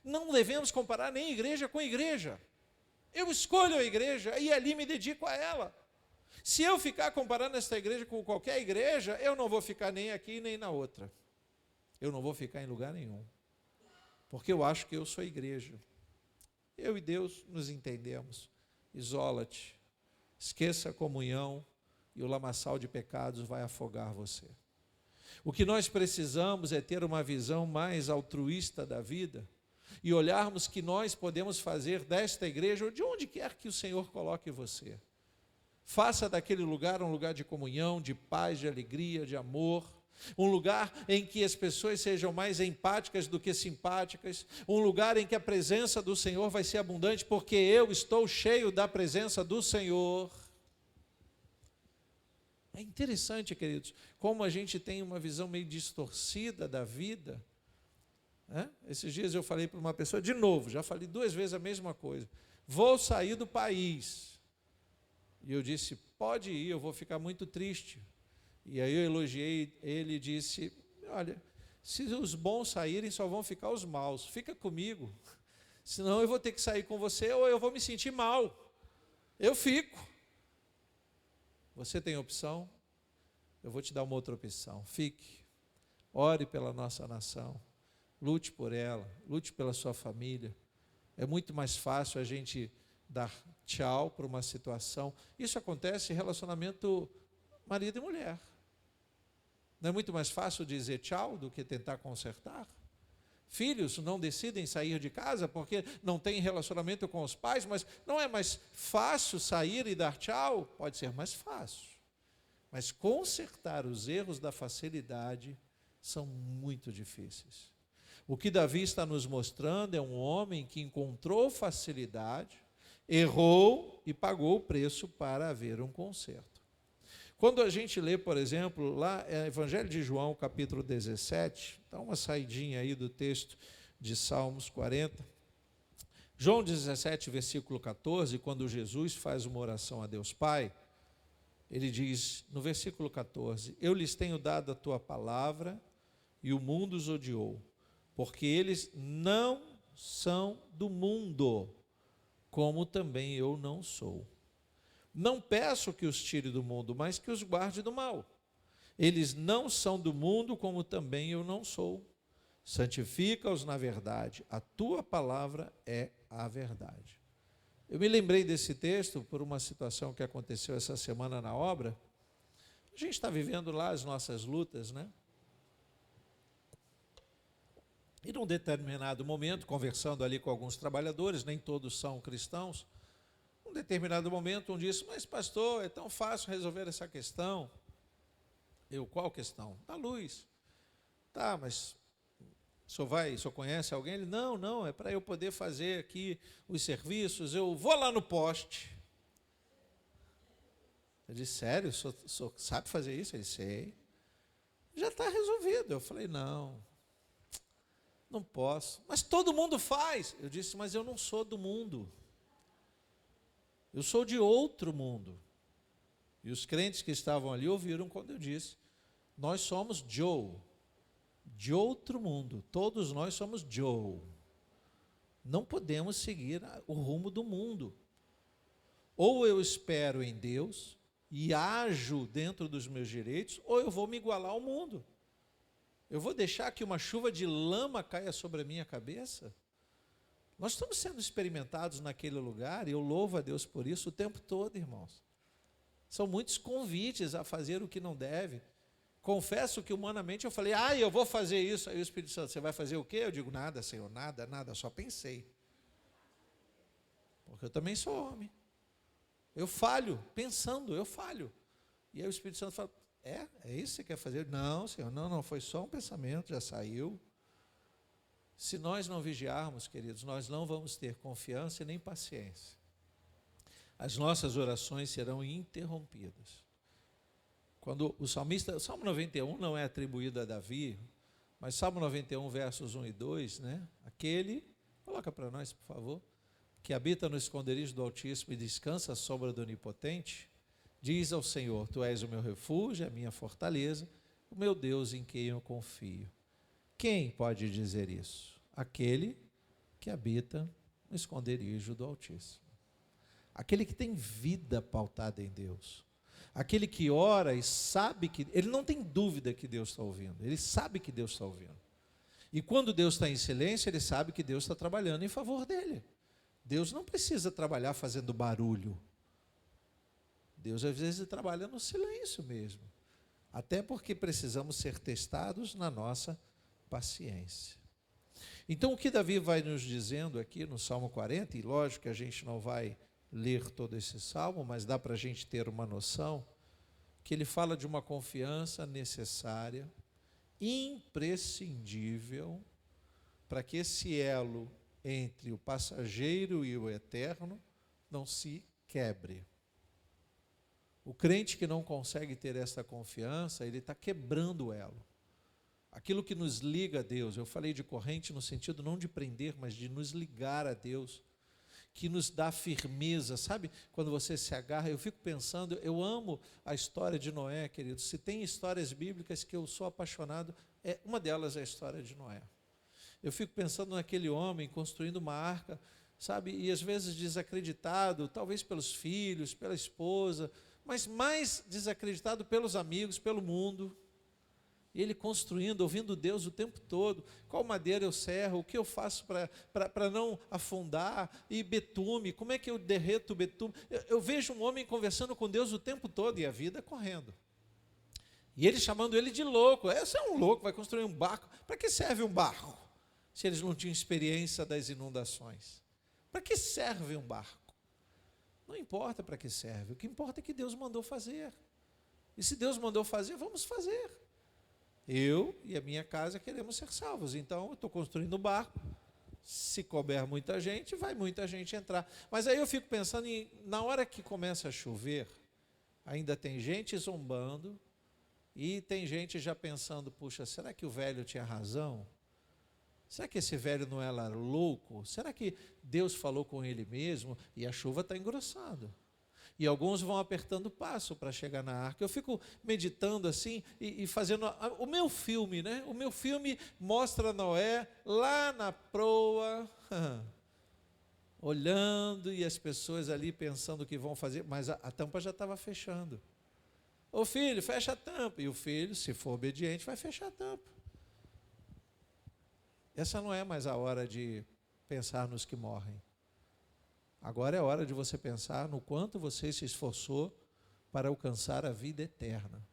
Não devemos comparar nem igreja com igreja. Eu escolho a igreja e ali me dedico a ela. Se eu ficar comparando esta igreja com qualquer igreja, eu não vou ficar nem aqui nem na outra. Eu não vou ficar em lugar nenhum. Porque eu acho que eu sou a igreja. Eu e Deus nos entendemos. Isola-te. Esqueça a comunhão e o lamaçal de pecados vai afogar você. O que nós precisamos é ter uma visão mais altruísta da vida e olharmos que nós podemos fazer desta igreja ou de onde quer que o Senhor coloque você. Faça daquele lugar um lugar de comunhão, de paz, de alegria, de amor. Um lugar em que as pessoas sejam mais empáticas do que simpáticas, um lugar em que a presença do Senhor vai ser abundante, porque eu estou cheio da presença do Senhor. É interessante, queridos, como a gente tem uma visão meio distorcida da vida. Esses dias eu falei para uma pessoa, de novo, já falei 2 vezes a mesma coisa, vou sair do país. E eu disse, pode ir, eu vou ficar muito triste. E aí eu elogiei ele e disse, olha, se os bons saírem, só vão ficar os maus. Fica comigo, senão eu vou ter que sair com você ou eu vou me sentir mal. Eu fico. Você tem opção? Eu vou te dar uma outra opção. Fique. Ore pela nossa nação. Lute por ela. Lute pela sua família. É muito mais fácil a gente dar tchau para uma situação. Isso acontece em relacionamento marido e mulher. Não é muito mais fácil dizer tchau do que tentar consertar? Filhos não decidem sair de casa porque não têm relacionamento com os pais, mas não é mais fácil sair e dar tchau? Pode ser mais fácil. Mas consertar os erros da facilidade são muito difíceis. O que Davi está nos mostrando é um homem que encontrou facilidade, errou e pagou o preço para haver um conserto. Quando a gente lê, por exemplo, lá é Evangelho de João, capítulo 17, dá uma saidinha aí do texto de Salmos 40. João 17, versículo 14, quando Jesus faz uma oração a Deus Pai, ele diz, no versículo 14, eu lhes tenho dado a tua palavra e o mundo os odiou, porque eles não são do mundo, como também eu não sou. Não peço que os tire do mundo, mas que os guarde do mal. Eles não são do mundo, como também eu não sou. Santifica-os na verdade. A tua palavra é a verdade. Eu me lembrei desse texto por uma situação que aconteceu essa semana na obra. A gente está vivendo lá as nossas lutas, né? E num determinado momento, conversando ali com alguns trabalhadores, nem todos são cristãos, num determinado momento, um disse, mas pastor, é tão fácil resolver essa questão. Eu, qual questão? Da luz. Tá, mas o senhor conhece alguém? Ele, não, é para eu poder fazer aqui os serviços, eu vou lá no poste. Eu disse, sério, o senhor sabe fazer isso? Ele, sei. já está resolvido. Eu falei, não posso. Mas todo mundo faz. Eu disse, mas eu não sou do mundo. Eu sou de outro mundo. E os crentes que estavam ali ouviram quando eu disse, nós somos Joe, de outro mundo. Todos nós somos Joe. Não podemos seguir o rumo do mundo. Ou eu espero em Deus e ajo dentro dos meus direitos, ou eu vou me igualar ao mundo. Eu vou deixar que uma chuva de lama caia sobre a minha cabeça? Nós estamos sendo experimentados naquele lugar, e eu louvo a Deus por isso o tempo todo, irmãos. São muitos convites a fazer o que não deve. Confesso que humanamente eu falei, eu vou fazer isso. Aí o Espírito Santo, você vai fazer o quê? Eu digo, nada, Senhor, nada, só pensei. Porque eu também sou homem. Eu falho, pensando, eu falho. E aí o Espírito Santo fala, é isso que você quer fazer? Não, Senhor, não, foi só um pensamento, já saiu. Se nós não vigiarmos, queridos, nós não vamos ter confiança e nem paciência. As nossas orações serão interrompidas. Quando o salmista, o Salmo 91 não é atribuído a Davi, mas Salmo 91, versos 1 e 2, né? Aquele, coloca para nós, por favor, que habita no esconderijo do Altíssimo e descansa à sombra do Onipotente, diz ao Senhor, tu és o meu refúgio, a minha fortaleza, o meu Deus em quem eu confio. Quem pode dizer isso? Aquele que habita no esconderijo do Altíssimo. Aquele que tem vida pautada em Deus. Aquele que ora e sabe que... Ele não tem dúvida que Deus está ouvindo. Ele sabe que Deus está ouvindo. E quando Deus está em silêncio, ele sabe que Deus está trabalhando em favor dele. Deus não precisa trabalhar fazendo barulho. Deus às vezes trabalha no silêncio mesmo. Até porque precisamos ser testados na nossa paciência. Então o que Davi vai nos dizendo aqui no Salmo 40, e lógico que a gente não vai ler todo esse salmo, mas dá para a gente ter uma noção, que ele fala de uma confiança necessária, imprescindível, para que esse elo entre o passageiro e o eterno não se quebre. O crente que não consegue ter essa confiança, ele está quebrando o elo. Aquilo que nos liga a Deus, eu falei de corrente no sentido não de prender, mas de nos ligar a Deus, que nos dá firmeza, sabe? Quando você se agarra, eu fico pensando, eu amo a história de Noé, querido. Se tem histórias bíblicas que eu sou apaixonado, uma delas é a história de Noé. Eu fico pensando naquele homem construindo uma arca, sabe? E às vezes desacreditado, talvez pelos filhos, pela esposa, mas mais desacreditado pelos amigos, pelo mundo. E ele construindo, ouvindo Deus o tempo todo, qual madeira eu serro, o que eu faço para não afundar, e betume, como é que eu derreto o betume? Eu vejo um homem conversando com Deus o tempo todo, e a vida correndo. E ele chamando ele de louco, você é um louco, vai construir um barco, para que serve um barco? Se eles não tinham experiência das inundações. Para que serve um barco? Não importa para que serve, o que importa é que Deus mandou fazer. E se Deus mandou fazer, vamos fazer. Eu e a minha casa queremos ser salvos, então eu estou construindo um barco, se couber muita gente, vai muita gente entrar. Mas aí eu fico pensando, na hora que começa a chover, ainda tem gente zombando, e tem gente já pensando, puxa, será que o velho tinha razão? Será que esse velho não era louco? Será que Deus falou com ele mesmo? E a chuva está engrossando. E alguns vão apertando o passo para chegar na arca. Eu fico meditando assim e fazendo o meu filme, né? O meu filme mostra Noé lá na proa, olhando, e as pessoas ali pensando o que vão fazer, mas a tampa já estava fechando. Ô filho, fecha a tampa. E o filho, se for obediente, vai fechar a tampa. Essa não é mais a hora de pensar nos que morrem. Agora é hora de você pensar no quanto você se esforçou para alcançar a vida eterna.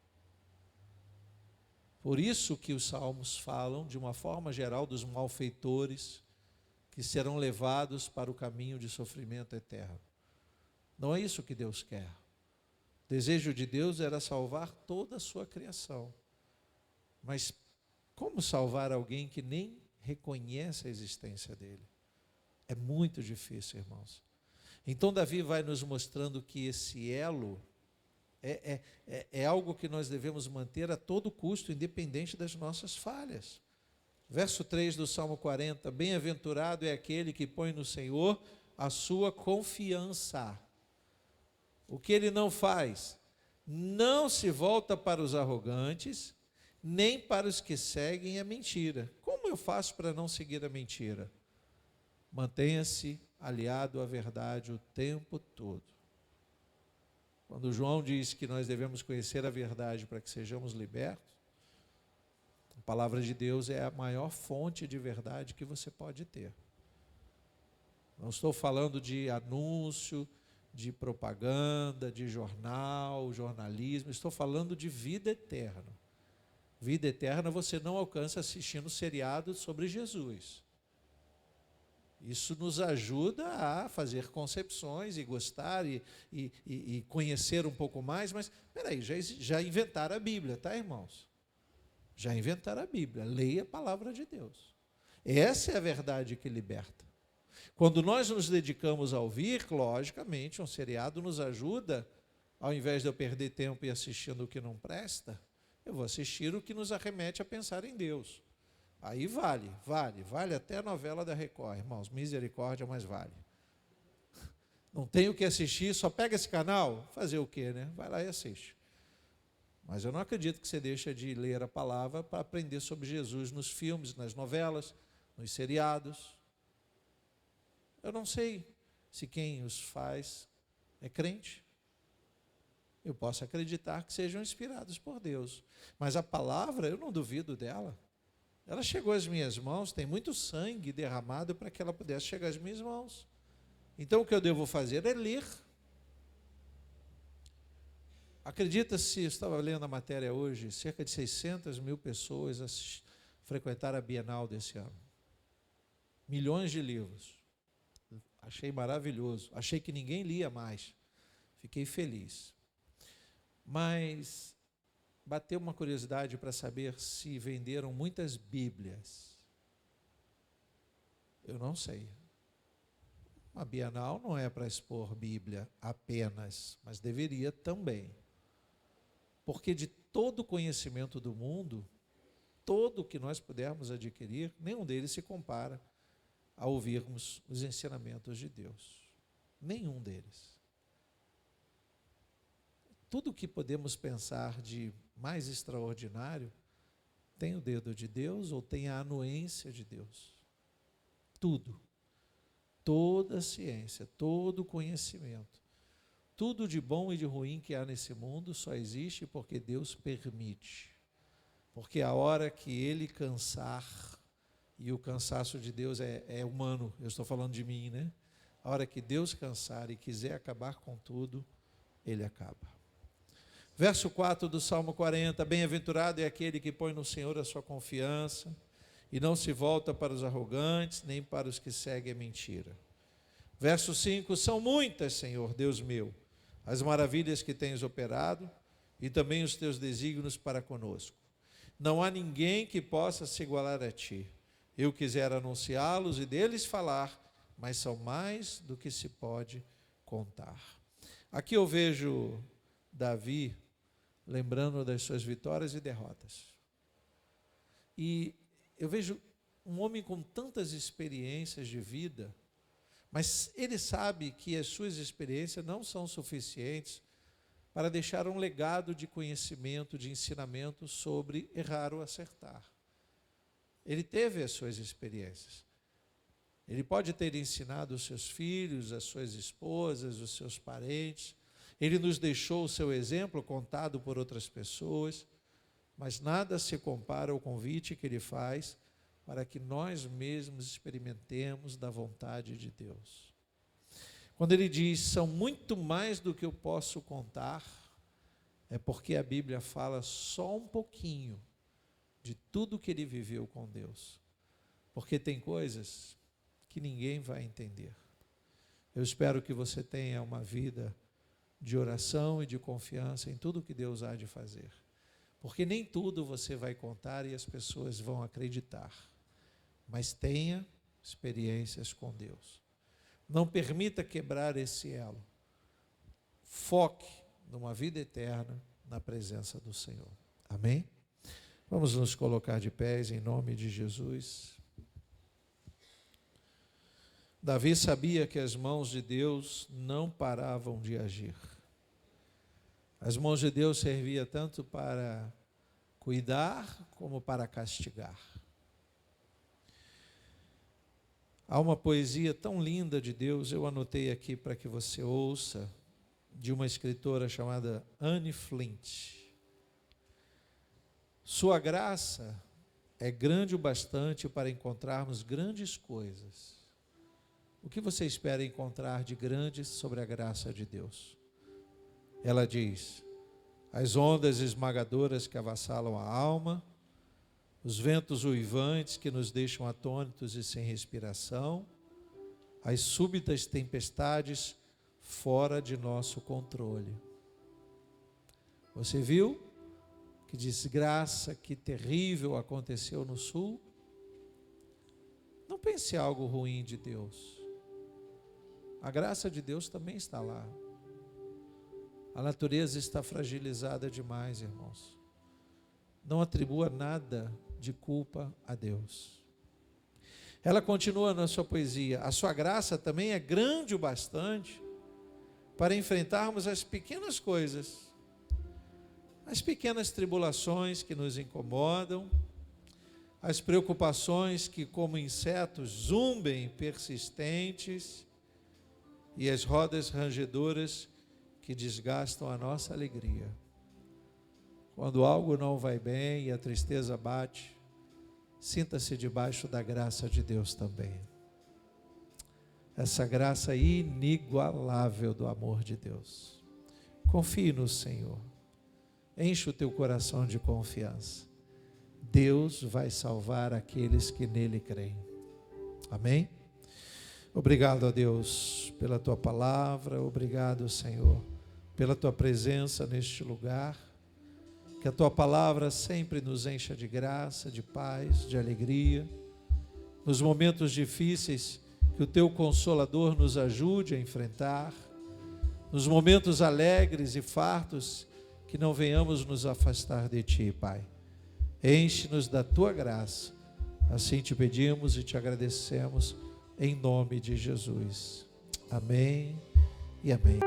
Por isso que os salmos falam, de uma forma geral, dos malfeitores que serão levados para o caminho de sofrimento eterno. Não é isso que Deus quer. O desejo de Deus era salvar toda a sua criação. Mas como salvar alguém que nem reconhece a existência dele? É muito difícil, irmãos. Então Davi vai nos mostrando que esse elo é algo que nós devemos manter a todo custo, independente das nossas falhas. Verso 3 do Salmo 40, bem-aventurado é aquele que põe no Senhor a sua confiança. O que ele não faz? Não se volta para os arrogantes, nem para os que seguem a mentira. Como eu faço para não seguir a mentira? Mantenha-se aliado à verdade o tempo todo. Quando João diz que nós devemos conhecer a verdade para que sejamos libertos, a palavra de Deus é a maior fonte de verdade que você pode ter. Não estou falando de anúncio, de propaganda, de jornal, jornalismo, estou falando de vida eterna. Vida eterna você não alcança assistindo seriados sobre Jesus. Isso nos ajuda a fazer concepções e gostar e conhecer um pouco mais, mas, peraí, já inventaram a Bíblia, tá, irmãos? Já inventaram a Bíblia, leia a palavra de Deus. Essa é a verdade que liberta. Quando nós nos dedicamos a ouvir, logicamente, um seriado nos ajuda, ao invés de eu perder tempo e assistindo o que não presta, eu vou assistir o que nos arremete a pensar em Deus. Aí vale até a novela da Record, irmãos, misericórdia, mas vale. Não tem o que assistir, só pega esse canal, fazer o quê, né? Vai lá e assiste. Mas eu não acredito que você deixa de ler a palavra para aprender sobre Jesus nos filmes, nas novelas, nos seriados. Eu não sei se quem os faz é crente. Eu posso acreditar que sejam inspirados por Deus. Mas a palavra, eu não duvido dela. Ela chegou às minhas mãos, tem muito sangue derramado para que ela pudesse chegar às minhas mãos. Então o que eu devo fazer é ler. Acredita-se, eu estava lendo a matéria hoje, cerca de 600 mil pessoas frequentaram a Bienal desse ano. Milhões de livros. Achei maravilhoso. Achei que ninguém lia mais. Fiquei feliz. Mas bateu uma curiosidade para saber se venderam muitas Bíblias. Eu não sei. Uma Bienal não é para expor Bíblia apenas, mas deveria também. Porque de todo o conhecimento do mundo, todo o que nós pudermos adquirir, nenhum deles se compara a ouvirmos os ensinamentos de Deus. Nenhum deles. Tudo o que podemos pensar de mais extraordinário tem o dedo de Deus ou tem a anuência de Deus. Tudo. Toda a ciência, todo o conhecimento, tudo de bom e de ruim que há nesse mundo só existe porque Deus permite. Porque a hora que Ele cansar, e o cansaço de Deus é humano, eu estou falando de mim, né? A hora que Deus cansar e quiser acabar com tudo, Ele acaba. Verso 4 do Salmo 40, bem-aventurado é aquele que põe no Senhor a sua confiança e não se volta para os arrogantes, nem para os que seguem a mentira. Verso 5, são muitas, Senhor, Deus meu, as maravilhas que tens operado e também os teus desígnios para conosco. Não há ninguém que possa se igualar a ti. Eu quisera anunciá-los e deles falar, mas são mais do que se pode contar. Aqui eu vejo Davi lembrando das suas vitórias e derrotas. E eu vejo um homem com tantas experiências de vida, mas ele sabe que as suas experiências não são suficientes para deixar um legado de conhecimento, de ensinamento sobre errar ou acertar. Ele teve as suas experiências. Ele pode ter ensinado os seus filhos, as suas esposas, os seus parentes. Ele nos deixou o seu exemplo contado por outras pessoas, mas nada se compara ao convite que ele faz para que nós mesmos experimentemos da vontade de Deus. Quando ele diz, são muito mais do que eu posso contar, é porque a Bíblia fala só um pouquinho de tudo que ele viveu com Deus. Porque tem coisas que ninguém vai entender. Eu espero que você tenha uma vida de oração e de confiança em tudo que Deus há de fazer. Porque nem tudo você vai contar e as pessoas vão acreditar. Mas tenha experiências com Deus. Não permita quebrar esse elo. Foque numa vida eterna na presença do Senhor. Amém? Vamos nos colocar de pés em nome de Jesus. Davi sabia que as mãos de Deus não paravam de agir. As mãos de Deus serviam tanto para cuidar como para castigar. Há uma poesia tão linda de Deus, eu anotei aqui para que você ouça, de uma escritora chamada Anne Flint. Sua graça é grande o bastante para encontrarmos grandes coisas. O que você espera encontrar de grande sobre a graça de Deus? Ela diz: as ondas esmagadoras que avassalam a alma, os ventos uivantes que nos deixam atônitos e sem respiração, as súbitas tempestades fora de nosso controle. Você viu que desgraça, que terrível aconteceu no sul? Não pense algo ruim de Deus. A graça de Deus também está lá. A natureza está fragilizada demais, irmãos. Não atribua nada de culpa a Deus. Ela continua na sua poesia: a sua graça também é grande o bastante para enfrentarmos as pequenas coisas, as pequenas tribulações que nos incomodam, as preocupações que como insetos zumbem persistentes e as rodas rangedoras que desgastam a nossa alegria. Quando algo não vai bem e a tristeza bate, sinta-se debaixo da graça de Deus também. Essa graça inigualável do amor de Deus. Confie no Senhor. Enche o teu coração de confiança. Deus vai salvar aqueles que nele creem. Amém? Obrigado a Deus pela tua palavra. Obrigado, Senhor, pela tua presença neste lugar. Que a tua palavra sempre nos encha de graça, de paz, de alegria. Nos momentos difíceis, que o teu Consolador nos ajude a enfrentar. Nos momentos alegres e fartos, que não venhamos nos afastar de ti, Pai. Enche-nos da tua graça. Assim te pedimos e te agradecemos, em nome de Jesus. Amém e amém.